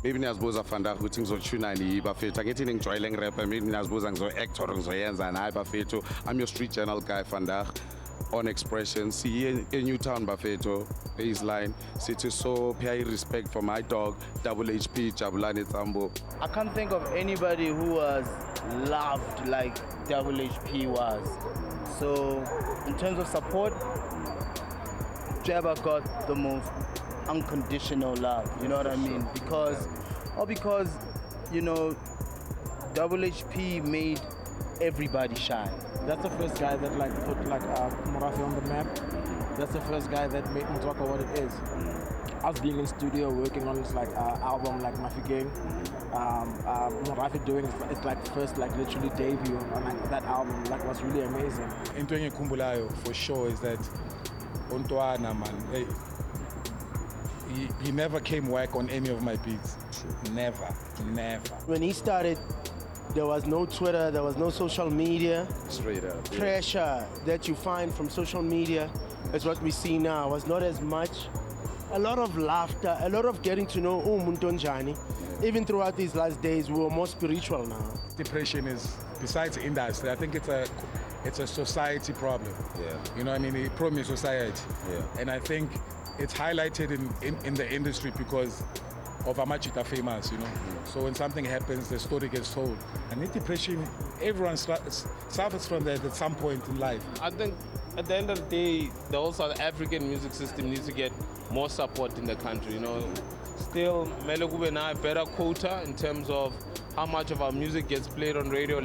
maybe niyazibuza vandag ukuthi ngizotshuna ni bafethu angithi ningijwayele ngirapper maybe niyazibuza ngizo-actor ngizoyenza nayi bafethu. I'm your street journal guy vandag on Expression. See here in Newtown bafethu baseline sithi so pay respect for my dog Double HP Jabulani Tambo. I can't think of anybody who was loved like Double HP was. So in terms of support, Jabba got the most unconditional love, you know what I mean? Because you know, Double HP made everybody shine. That's the first guy that like put like Marathi on the map. That's the first guy that made Mutwaka what it is. Us being in studio working on this like album like Mafi Gang, Marathi doing it's like first like literally debut on like, that album like was really amazing. Into engikumbulayo for sure is that Ontwana man, he never came whack on any of my beats. Never. When he started, there was no Twitter, there was no social media. Straight up. Yeah. Pressure that you find from social media is what we see now. Was not as much. A lot of laughter, a lot of getting to know Muntonjani. Even throughout these last days, we were more spiritual now. Depression is, besides industry, I think it's a society problem. Yeah. You know what I mean? A problem in society. Yeah. And I think it's highlighted in the industry because of how much it are famous, you know. So when something happens, the story gets told. And in depression, everyone suffers from that at some point in life. I think at the end of the day, the whole South African music system needs to get more support in the country, you know. Still, Melekube now a better quota in terms of how much of our music gets played on radio.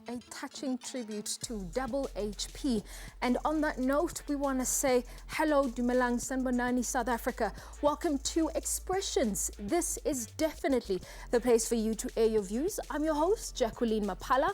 A touching tribute to Double HP. And on that note, we want to say hello, Dumelang Sanbonani, South Africa. Welcome to Expressions. This is definitely the place for you to air your views. I'm your host, Jacqueline Mapala.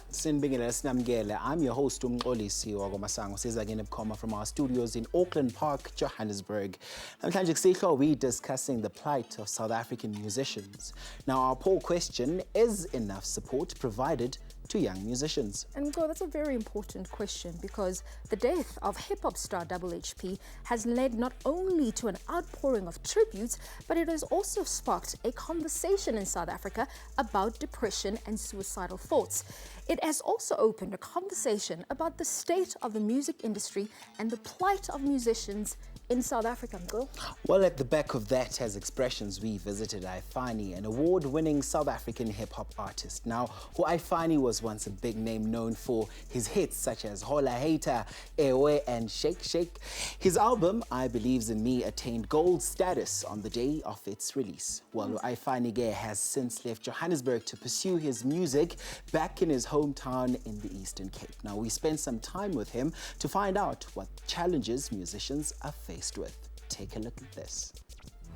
I'm your host, Umxolisi Wagomasango. Sizagin Ebkoma from our studios in Auckland Park, Johannesburg. We're discussing the plight of South African musicians. Now, our poll question: is enough support provided to young musicians? And Go, that's a very important question because the death of hip-hop star Double HP has led not only to an outpouring of tributes, but it has also sparked a conversation in South Africa about depression and suicidal thoughts. It has also opened a conversation about the state of the music industry and the plight of musicians in South Africa, Go. Well, at the back of that, as Expressions, we visited Ifani, an award-winning South African hip-hop artist. Now, who Ifani was once a big name known for his hits such as Hola Hater, Ewe, and Shake Shake. His album, I Believes in Me, attained gold status on the day of its release. Well, Ifani has since left Johannesburg to pursue his music back in his hometown in the Eastern Cape. Now, we spent some time with him to find out what challenges musicians are facing with. Take a look at this.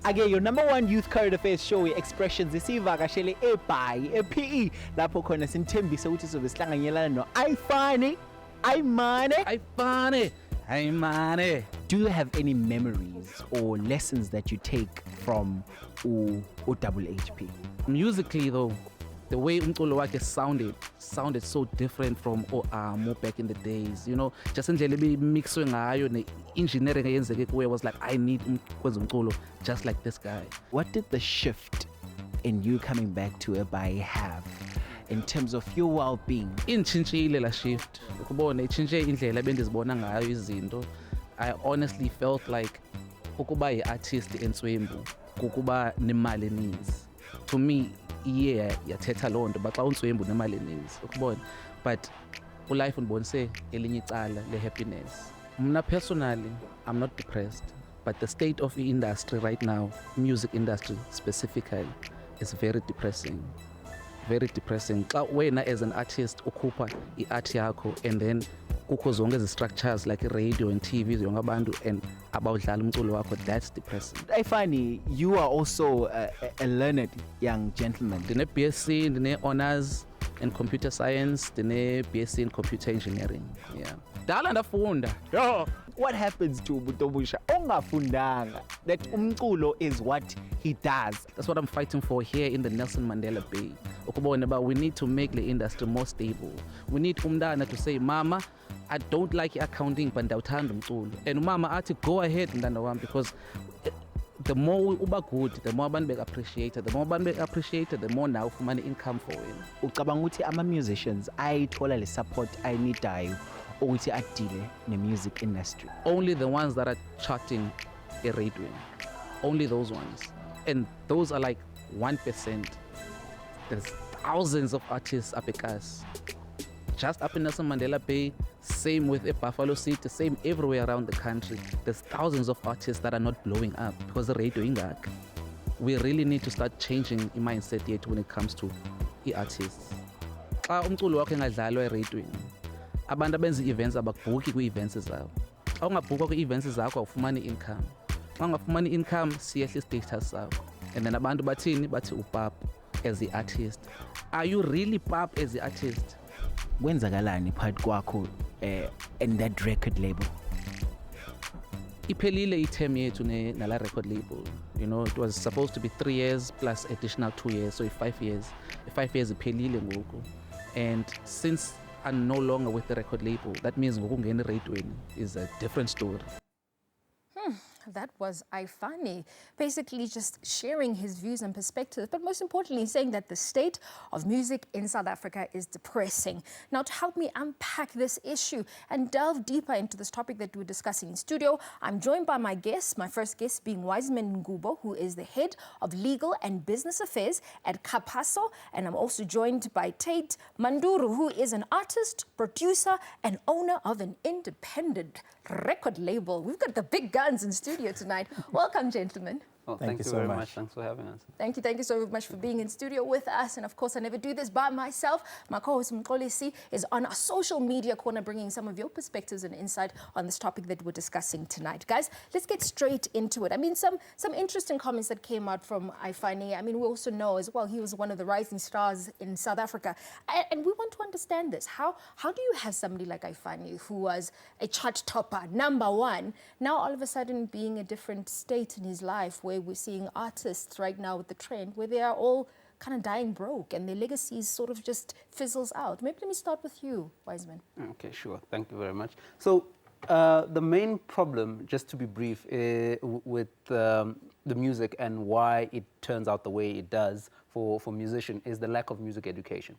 Again, your number one youth current affairs show, Expressions, isivakashele eBhayi ePE lapho khona sinthembisa ukuthi sobe sihlanganyelana no Ifani, Imane. Do you have any memories or lessons that you take from Double HP? Musically though, the way umculo wakhe sounded so different from more back in the days, you know. Just indlela ebimixwe ngayo ne-engineering eyenzeke kuye was like, I need ukwenza umculo just like this guy. What did the shift in you coming back to eBhayi have in terms of your well-being? Intshintshile la shift. Ukubona itshintshe indlela ebendizibona ngayo izinto. I honestly felt like ukuba yi-artist entswembu kukuba nemali eninzi. To me, yathetha loo nto baxa unswembu nemali eninzi ukubona, but ulife undibonise elinye icala le-happiness. Mna personally, I'm not depressed, but the state of the industry right now, music industry specifically, is very depressing. Very depressing. Xa wena as an artist ukhupha i-art yakho and then kukho zonke ezi-structures like radio and TV zonke abantu and abawudlala umculo wakho, that's depressing. Ifani, you are also a learned young gentleman. Ndine BSc, ndine honors in computer science, ndine BSc in computer engineering. Yeah. Dala ndafunda. What happens to Butobusha ongafundanga that umculo is what he does? That's what I'm fighting for here in the Nelson Mandela Bay. Ukubona ba, we need to make the industry more stable. We need umntana to say, Mama, I don't like accounting but ndawuthanda umculo. And Mama athi, go ahead mntana wami, because the more uba good, the more abantu bek-appreciated, the more abantu bek-appreciated, the more now ufumana income for wena. Ucabanga ukuthi ama-musicians ayithola le support ayinidayo ukuthi adile ne-music industry? Only the ones that are charting radio, only those ones, and those are like 1%. There's thousands of artists up at us, just up in Nelson Mandela Bay, same with Buffalo City, same everywhere around the country. There's thousands of artists that are not blowing up because the radio ingak. We really need to start changing the mindset yet when it comes to the artists. Xa umculo wakho engadlalwa eradioini, abantu abenza events abakubhuki kwi-events zabo. Xa ungabhukwa kwi-events zakho awufumani income. Xa ungafumani income, siyehla i-status sakho. And then abantu bathini bathi upap as the artist. Are you really pap as the artist? Kwenzakalani phakathi kwakho and that record label? Iphelile i-term yethu nala record label. You know, it was supposed to be 3 years plus additional 2 years, so 5 years. 5 years iphelile ngoku. And since I'm no longer with the record label, that means ngoku ngene radioini is a different story. That was Ifani, basically just sharing his views and perspectives, but most importantly saying that the state of music in South Africa is depressing. Now, to help me unpack this issue and delve deeper into this topic that we're discussing in studio, I'm joined by my guests, my first guest being Wiseman Ngubo, who is the head of legal and business affairs at Kapaso, and I'm also joined by Tate Manduru, who is an artist, producer, and owner of an independent record label. We've got the big guns in studio tonight. Welcome, gentlemen. Oh, thank you so very much. Thanks for having us. Thank you so much for being in studio with us. And of course, I never do this by myself. My co-host Mkolisi is on our social media corner, bringing some of your perspectives and insight on this topic that we're discussing tonight. Guys, let's get straight into it. I mean, some interesting comments that came out from Ifani. I mean, we also know as well, he was one of the rising stars in South Africa. And we want to understand this. How do you have somebody like Ifani, who was a chart topper, #1, now all of a sudden being a different state in his life, where we're seeing artists right now with the trend where they are all kind of dying broke and their legacies sort of just fizzles out? Maybe let me start with you, Wiseman. Okay, sure. Thank you very much. So the main problem, just to be brief, with the music and why it turns out the way it does for musicians is the lack of music education.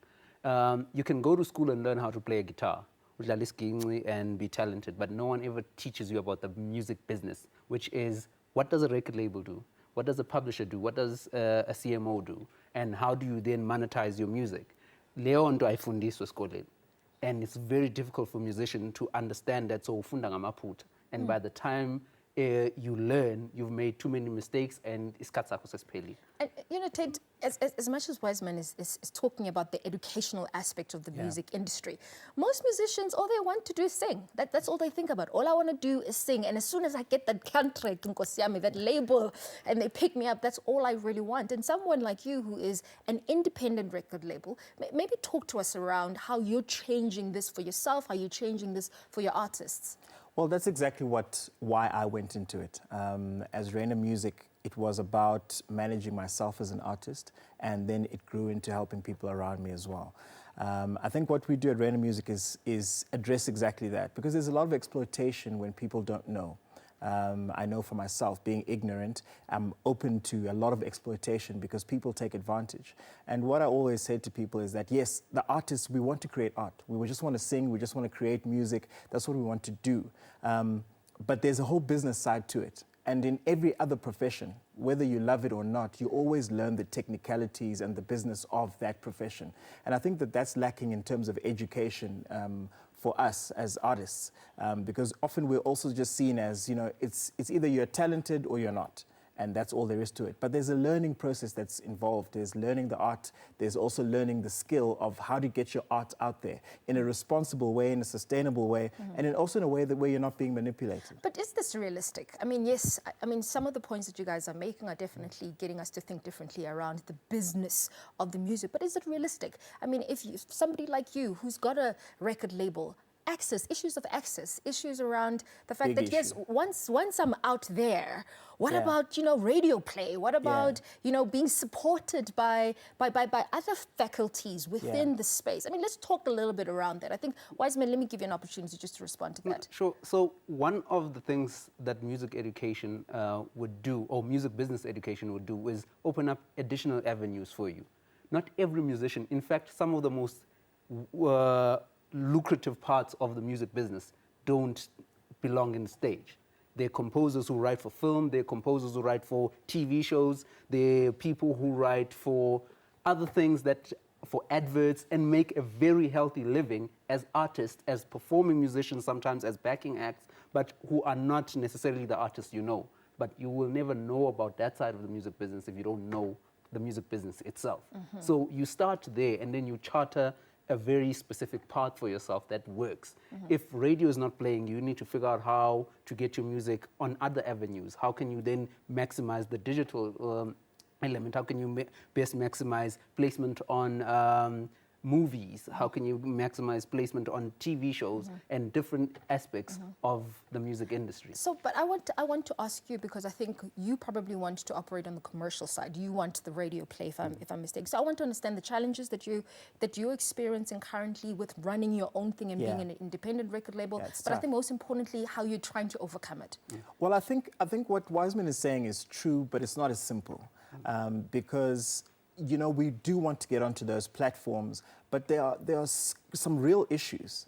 You can go to school and learn how to play a guitar and be talented, but no one ever teaches you about the music business, which is what does a record label do? What does a publisher do? What does a CMO do? And how do you then monetize your music? Leo nto ayifundiswa esikoleni. And it's very difficult for musicians to understand that, so ufunda ngamaphutha. And by the time you learn, you've made too many mistakes and isikhathi sakho sesiphelile. And you know, Ted, as much as Wiseman is talking about the educational aspect of the music industry, most musicians, all they want to do is sing. That's all they think about. All I want to do is sing. And as soon as I get that contract, that label, and they pick me up, that's all I really want. And someone like you, who is an independent record label, maybe talk to us around how you're changing this for yourself, how you're changing this for your artists. Well, that's exactly why I went into it. As Rainer Music, it was about managing myself as an artist, and then it grew into helping people around me as well. I think what we do at Rainer Music is address exactly that, because there's a lot of exploitation when people don't know. I know for myself, being ignorant, I'm open to a lot of exploitation because people take advantage. And what I always say to people is that, yes, the artists, we want to create art. We just want to sing, we just want to create music. That's what we want to do. But there's a whole business side to it. And in every other profession, whether you love it or not, you always learn the technicalities and the business of that profession. And I think that that's lacking in terms of education for us as artists, because often we're also just seen as, you know, it's either you're talented or you're not. And that's all there is to it. But there's a learning process that's involved. There's learning the art. There's also learning the skill of how to get your art out there in a responsible way, in a sustainable way, and also in a way where you're not being manipulated. But is this realistic? I mean, yes, I mean, some of the points that you guys are making are definitely getting us to think differently around the business of the music. But is it realistic? I mean, if somebody like you who's got a record label, access, issues of access, issues around the fact Big that, yes, issue. once I'm out there, what Yeah. about, radio play? What about, being supported by other faculties within the space? I mean, let's talk a little bit around that. I think, Wiseman, let me give you an opportunity just to respond to that. Sure. So one of the things that music education would do, or music business education would do, is open up additional avenues for you. Not every musician, in fact, some of the most lucrative parts of the music business don't belong in stage. They're composers who write for film, they're composers who write for TV shows, they're people who write for other things, for adverts, and make a very healthy living as artists, as performing musicians, sometimes as backing acts, but who are not necessarily the artists you know. But you will never know about that side of the music business if you don't know the music business itself. So you start there, and then you charter a very specific path for yourself that works. If radio is not playing, you need to figure out how to get your music on other avenues. How can you then maximize the digital element? How can you best maximize placement on movies? How can you maximize placement on TV shows and different aspects of the music industry? So, but I want to ask you, because I think you probably want to operate on the commercial side. You want the radio play, if I'm mistaken. So I want to understand the challenges that you're experiencing currently with running your own thing and being an independent record label. But I think most importantly, how you're trying to overcome it. Well, I think what Wiseman is saying is true, but it's not as simple because we do want to get onto those platforms, but there are some real issues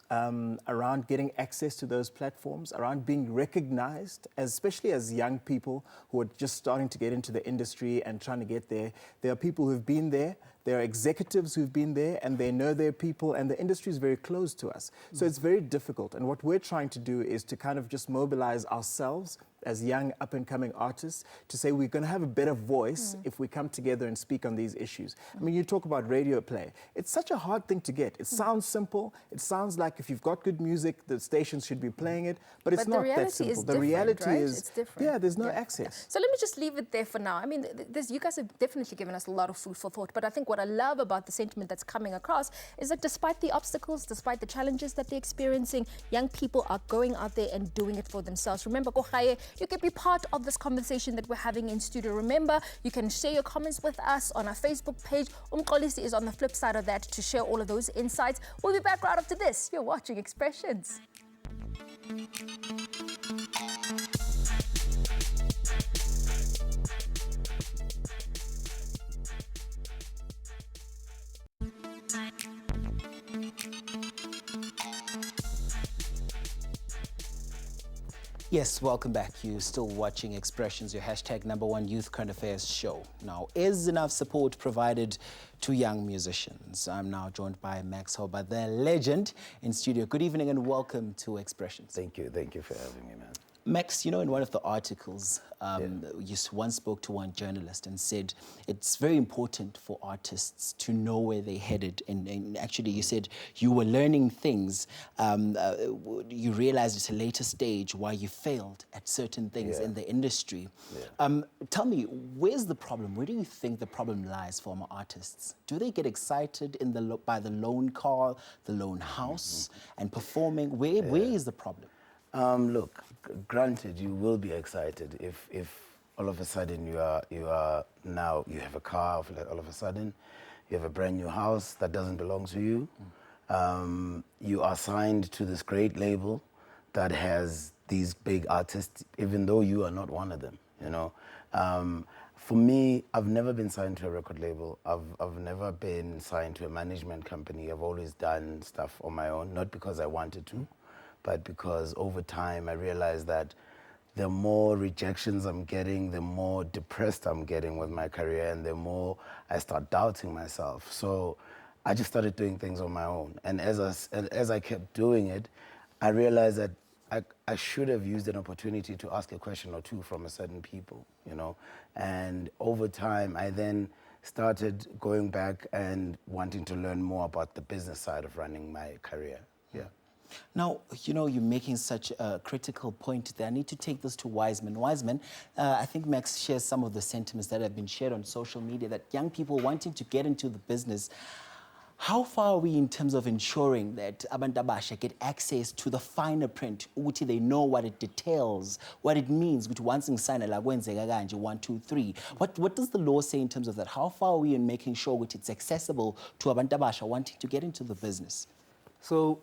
around getting access to those platforms, around being recognized, especially as young people who are just starting to get into the industry and trying to get there. There are people who've been there, there are executives who've been there, and they know their people, and the industry is very close to us. So it's very difficult. And what we're trying to do is to kind of just mobilize ourselves as young up-and-coming artists to say we're going to have a better voice if we come together and speak on these issues. I mean, you talk about radio play. It's such a hard thing to get. It sounds simple. It sounds like if you've got good music, the stations should be playing it, but it's not that simple. The reality is, it's different. there's no access. So let me just leave it there for now. I mean, you guys have definitely given us a lot of food for thought, but I think what I love about the sentiment that's coming across is that despite the obstacles, despite the challenges that they're experiencing, young people are going out there and doing it for themselves. Remember, you can be part of this conversation that we're having in studio. Remember, you can share your comments with us on our Facebook page. Umkolisi is on the flip side of that to share all of those insights. We'll be back right after this. You're watching Expressions. Yes, welcome back. You're still watching Expressions, your #1 youth current affairs show. Now, is enough support provided to young musicians? I'm now joined by Max Hoba, the legend, in studio. Good evening and welcome to Expressions. Thank you for having me, man. Max, in one of the articles, you once spoke to one journalist and said it's very important for artists to know where they're headed. And actually, you said you were learning things. You realized at a later stage why you failed at certain things in the industry. Tell me, where's the problem? Where do you think the problem lies for our artists? Do they get excited by the lone car, the lone house, and performing? Where is the problem? Look, granted, you will be excited if all of a sudden you have a car, all of a sudden you have a brand new house that doesn't belong to you. You are signed to this great label that has these big artists, even though you are not one of them, For me, I've never been signed to a record label. I've never been signed to a management company. I've always done stuff on my own, not because I wanted to, but because over time I realized that the more rejections I'm getting, the more depressed I'm getting with my career, and the more I start doubting myself. So I just started doing things on my own. And as I kept doing it, I realized that I should have used an opportunity to ask a question or two from a certain people, And over time, I then started going back and wanting to learn more about the business side of running my career. Now, you're making such a critical point there. I need to take this to Wiseman. Wiseman, I think Max shares some of the sentiments that have been shared on social media, that young people wanting to get into the business How far are we in terms of ensuring that abantu abasha get access to the finer print, ukuthi they know what it details, what it means, which once ngisana la kwenzeka kanje 1 2 3. What does the law say in terms of that? How far are we in making sure that it's accessible to abantu abasha wanting to get into the business? So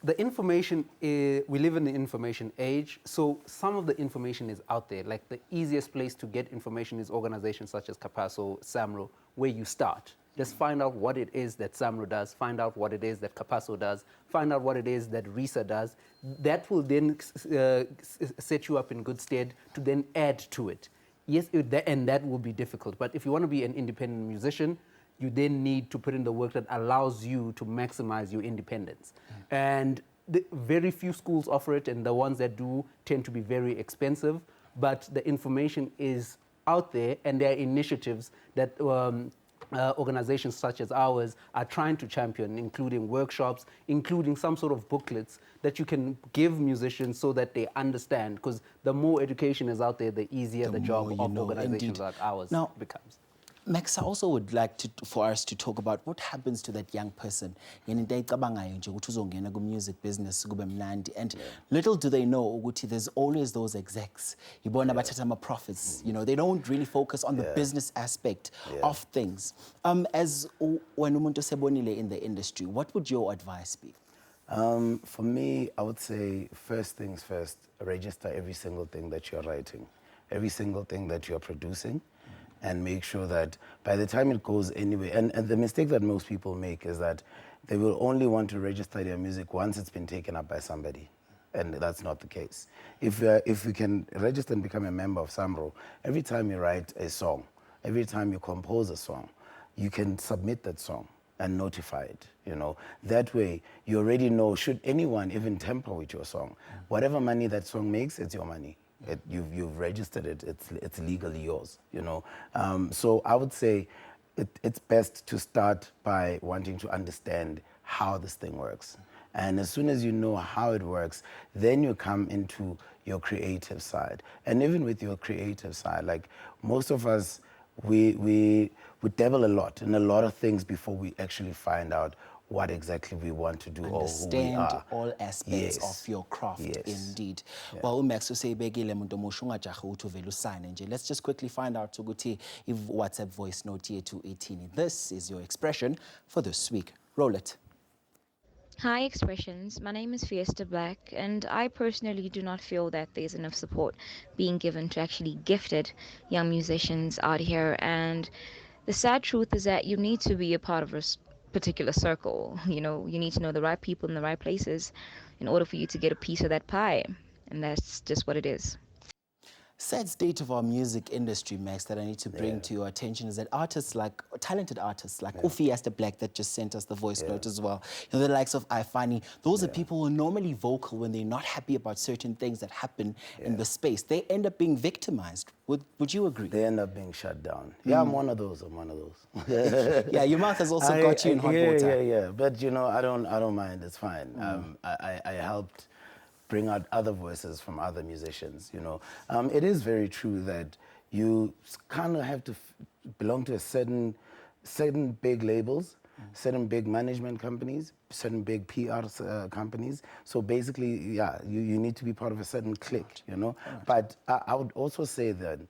the information, we live in the information age, so some of the information is out there. Like the easiest place to get information is organizations such as Capasso, SAMRO, where you start. Just find out what it is that SAMRO does, find out what it is that Capasso does, find out what it is that RISA does. That will then set you up in good stead to then add to it. Yes, and that will be difficult. But if you want to be an independent musician, you then need to put in the work that allows you to maximize your independence. And very few schools offer it, and the ones that do tend to be very expensive. But the information is out there, and there are initiatives that organizations such as ours are trying to champion, including workshops, including some sort of booklets that you can give musicians so that they understand. Because the more education is out there, the easier the job of organizations like ours becomes. Max, I also would like for us to talk about what happens to that young person. And little do they know, Uguti, there's always those execs. Profits. You know, they don't really focus on the business aspect of things. As when umuntu sebonile in the industry, what would your advice be? For me, I would say first things first, register every single thing that you're writing, every single thing that you're producing. And make sure that by the time it goes anywhere, and the mistake that most people make is that they will only want to register their music once it's been taken up by somebody. And that's not the case. If you can register and become a member of SAMRO, every time you write a song, every time you compose a song, you can submit that song and notify it, you know. That way, you already know, should anyone even tamper with your song, whatever money that song makes, it's your money. You've registered it, it's legally yours, you know. So I would say it's best to start by wanting to understand how this thing works. And as soon as you know how it works, then you come into your creative side. And even with your creative side, like most of us, we dabble a lot in a lot of things before we actually find out what exactly we want to do or who we are. All aspects of your craft, indeed. Well, Max, let's just quickly find out if WhatsApp voice note here to 18. This is your expression for this week. Roll it. Hi Expressions, my name is Fiesta Black, and I personally do not feel that there's enough support being given to actually gifted young musicians out here. And the sad truth is that you need to be a part of a particular circle. You know, you need to know the right people in the right places in order for you to get a piece of that pie, and that's just what it is. Sad state of our music industry, Max, that I need to bring to your attention is that artists like, talented artists like Fiesta Black that just sent us the voice note as well, you know, the likes of Ifani, those are people who are normally vocal when they're not happy about certain things that happen in the space. They end up being victimized. Would you agree? They end up being shut down. Yeah, I'm one of those. Yeah, your mouth has also got you in hot water. Yeah. But you know, I don't mind. It's fine. I helped bring out other voices from other musicians, you know. It is very true that you kind of have to belong to a certain big labels, certain big management companies, certain big PR companies. So basically, yeah, you need to be part of a certain clique, you know. But I would also say that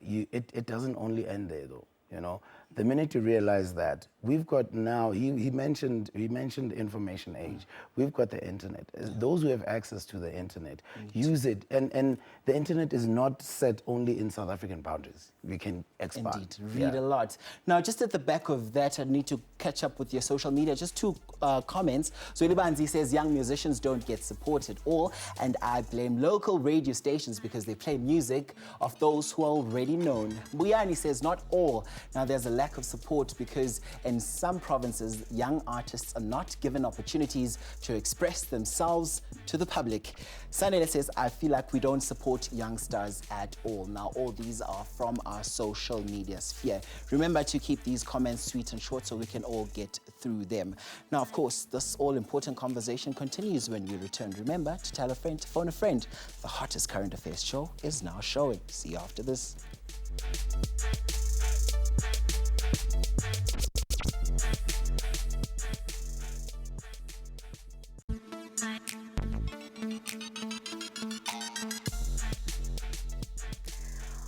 it doesn't only end there, though, you know. The minute you realize that we've got now, he mentioned information age. We've got the internet. Those who have access to the internet use it, and the internet is not set only in South African boundaries. We can expand. Indeed, read a lot. Now, just at the back of that, I need to catch up with your social media. Just two comments. So Ilibanzi says young musicians don't get support at all, and I blame local radio stations because they play music of those who are already known. Buyani says not all. Now, there's a lack of support because in some provinces, young artists are not given opportunities to express themselves to the public. Sanela says, I feel like we don't support young stars at all. Now, all these are from our social media sphere. Remember to keep these comments sweet and short so we can all get through them. Now, of course, this all-important conversation continues when we return. Remember to tell a friend, to phone a friend. The hottest current affairs show is now showing. See you after this.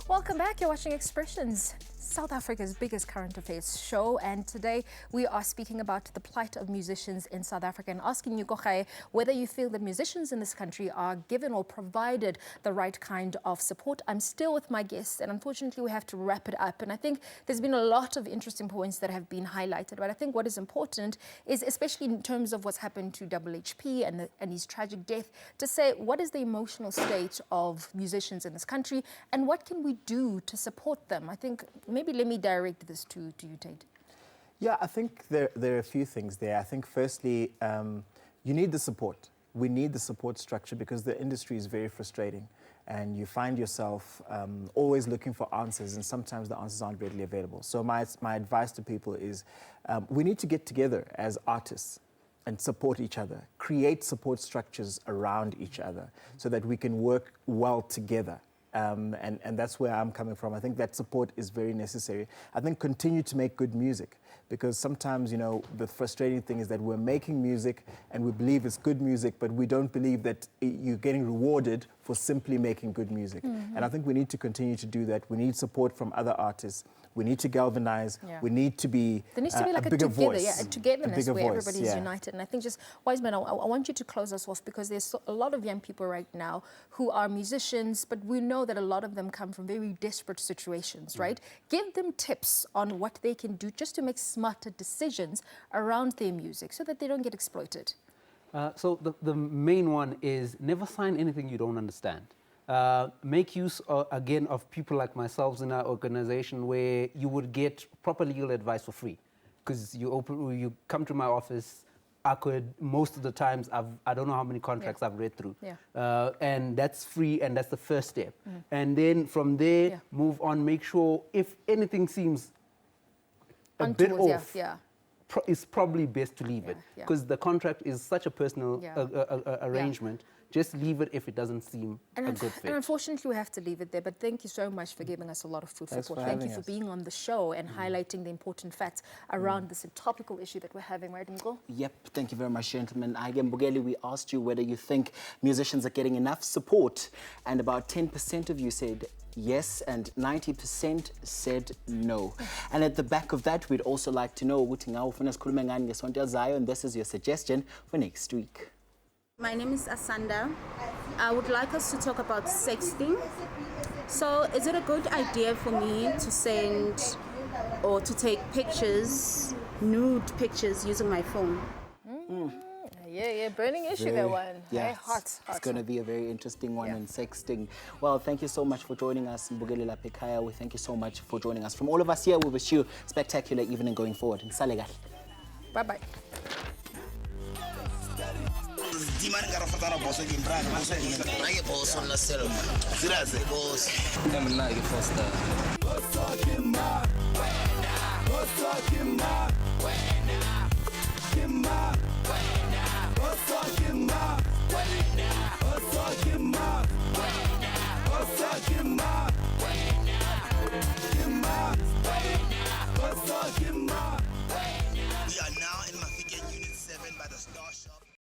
Welcome back. You're watching Expressions, South Africa's biggest current affairs show, and today we are speaking about the plight of musicians in South Africa and asking you, Kochae, whether you feel that musicians in this country are given or provided the right kind of support. I'm still with my guests, and unfortunately we have to wrap it up. And I think there's been a lot of interesting points that have been highlighted, but I think what is important is, especially in terms of what's happened to HP and his tragic death, to say what is the emotional state of musicians in this country and what can we do to support them. I think maybe let me direct this to you, Tate. Yeah, I think there are a few things there. I think firstly, you need the support. We need the support structure because the industry is very frustrating and you find yourself always looking for answers, and sometimes the answers aren't readily available. So my advice to people is we need to get together as artists and support each other, create support structures around each other so that we can work well together. And that's where I'm coming from. I think that support is very necessary. I think continue to make good music, because sometimes, you know, the frustrating thing is that we're making music and we believe it's good music, but we don't believe that you're getting rewarded for simply making good music. Mm-hmm. And I think we need to continue to do that. We need support from other artists. We need to galvanize. Yeah. We need to be there needs to be like a bigger together, voice. yeah, a togetherness where voice, everybody is united. And I think just, Wiseman, I want you to close us off, because there's a lot of young people right now who are musicians, but we know that a lot of them come from very desperate situations, right? Give them tips on what they can do just to make smarter decisions around their music so that they don't get exploited. So the main one is never sign anything you don't understand. Make use, again, of people like myself in our organization, where you would get proper legal advice for free. Because you come to my office, most of the times, I don't know how many contracts I've read through. Yeah. And that's free, and that's the first step. And then from there, move on, make sure if anything seems a bit off, it's probably best to leave it. Because the contract is such a personal arrangement. Just leave it if it doesn't seem a good fit. And unfortunately, we have to leave it there. But thank you so much for giving us a lot of food for thought. Thank you for being on the show and highlighting the important facts around this topical issue that we're having, right, Mgo? Yep, thank you very much, gentlemen. Again, Bugeli, we asked you whether you think musicians are getting enough support, and about 10% of you said yes, and 90% said no. And at the back of that, we'd also like to know, and this is your suggestion for next week. My name is Asanda. I would like us to talk about sexting. So is it a good idea for me to send or to take pictures, nude pictures, using my phone? Yeah, burning issue, that one. Yeah, hey, hot. It's going to be a very interesting one on sexting. Well, thank you so much for joining us, Mbugeli Lapekaya. We thank you so much for joining us. From all of us here, we wish you a spectacular evening going forward. Bye-bye. Dimana ka rafatana boss ke mbrana boss ke na ke boss on la selma siraze boss emna ke foster boss kimma boss kimma kimma boss kimma boss kimma